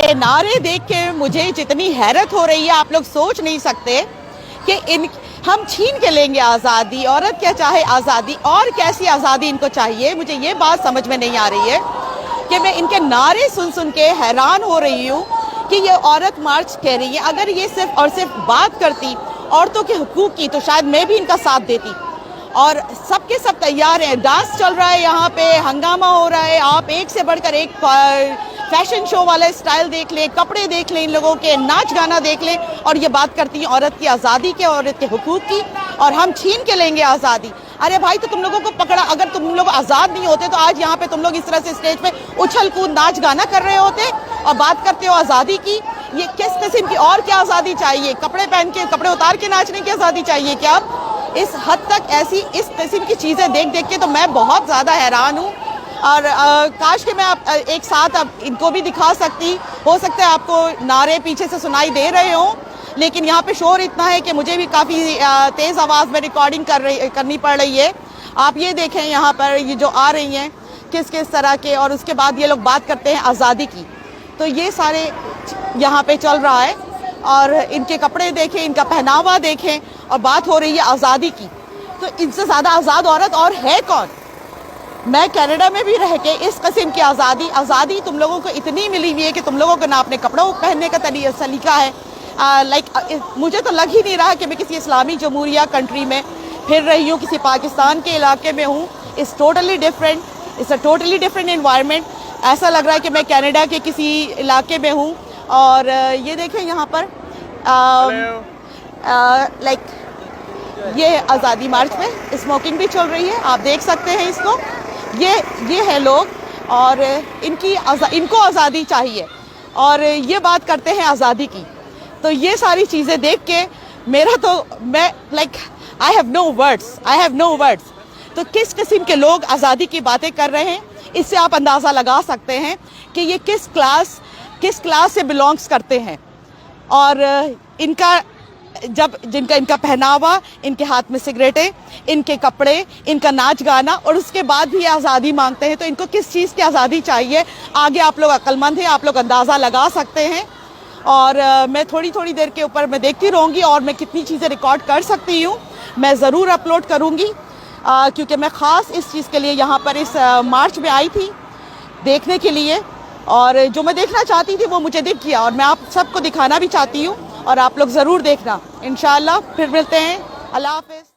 ये नारे देख के मुझे जितनी हैरत हो रही है, आप लोग सोच नहीं सकते कि हम छीन के लेंगे आज़ादी। औरत क्या चाहे आज़ादी, और कैसी आज़ादी इनको चाहिए, मुझे ये बात समझ में नहीं आ रही है कि मैं इनके नारे सुन सुन के हैरान हो रही हूँ कि ये औरत मार्च कह रही है। अगर ये सिर्फ और सिर्फ बात करती औरतों के हुकूक की तो शायद मैं भी इनका साथ देती। और सबके सब तैयार हैं, डांस चल रहा है, यहाँ पे हंगामा हो रहा है, आप एक से बढ़कर एक फैशन शो वाला स्टाइल देख लें, कपड़े देख लें, इन लोगों के नाच गाना देख लें, और ये बात करती हैं औरत की आज़ादी के, औरत के हुकूक की, और हम छीन के लेंगे आज़ादी। अरे भाई, तो तुम लोगों को पकड़ा, अगर तुम लोग आज़ाद नहीं होते तो आज यहाँ पे तुम लोग इस तरह से स्टेज पे उछल कूद नाच गाना कर रहे होते, और बात करते हो आज़ादी की। ये किस किस्म की और क्या आज़ादी चाहिए? कपड़े पहन के, कपड़े उतार के नाचने की आज़ादी चाहिए क्या? इस हद तक ऐसी इस किस्म की चीज़ें देख देख के तो मैं बहुत ज़्यादा हैरान हूँ। और काश कि मैं आप एक साथ अब इनको भी दिखा सकती। हो सकता है आपको नारे पीछे से सुनाई दे रहे हों, लेकिन यहाँ पे शोर इतना है कि मुझे भी काफ़ी तेज़ आवाज़ में रिकॉर्डिंग करनी पड़ रही है। आप ये देखें यहाँ पर ये जो आ रही हैं किस किस तरह के, और उसके बाद ये लोग बात करते हैं आज़ादी की। तो ये सारे यहाँ पे चल रहा है, और इनके कपड़े देखें, इनका पहनावा देखें, और बात हो रही है आज़ादी की। तो इनसे ज़्यादा आज़ाद औरत और है कौन? मैं कनाडा में भी रह के इस किस्म की आज़ादी तुम लोगों को इतनी मिली हुई है कि तुम लोगों को ना अपने कपड़ों पहनने का सलीका है। मुझे तो लग ही नहीं रहा कि मैं किसी इस्लामी जमहूरिया कंट्री में फिर रही हूँ, किसी पाकिस्तान के इलाके में हूँ। It's totally different, it's a totally different environment. ऐसा लग रहा है कि मैं कनाडा के किसी इलाके में हूँ। और ये देखें यहाँ पर ये आज़ादी मार्च में स्मोकिंग भी चल रही है, आप देख सकते हैं इसको। ये है लोग, और इनको आज़ादी चाहिए, और ये बात करते हैं आज़ादी की। तो ये सारी चीज़ें देख के मैं आई हैव नो वर्ड्स। तो किस किस्म के लोग आज़ादी की बातें कर रहे हैं, इससे आप अंदाज़ा लगा सकते हैं कि ये किस क्लास से बिलोंग्स करते हैं। और इनका पहनावा, इनके हाथ में सिगरेटें, इनके कपड़े, इनका नाच गाना, और उसके बाद भी आज़ादी मांगते हैं, तो इनको किस चीज़ की आज़ादी चाहिए? आगे आप लोग अक्लमंद हैं, आप लोग अंदाज़ा लगा सकते हैं। और मैं थोड़ी देर के ऊपर मैं देखती रहूँगी, और मैं कितनी चीज़ें रिकॉर्ड कर सकती हूँ मैं ज़रूर अपलोड करूँगी, क्योंकि मैं ख़ास इस चीज़ के लिए यहाँ पर इस मार्च में आई थी देखने के लिए, और जो मैं देखना चाहती थी वो मुझे दिख गया, और मैं आप सबको दिखाना भी चाहती हूँ, और आप लोग ज़रूर देखना। इंशाअल्लाह फिर मिलते हैं। अल्लाह हाफ़िज़।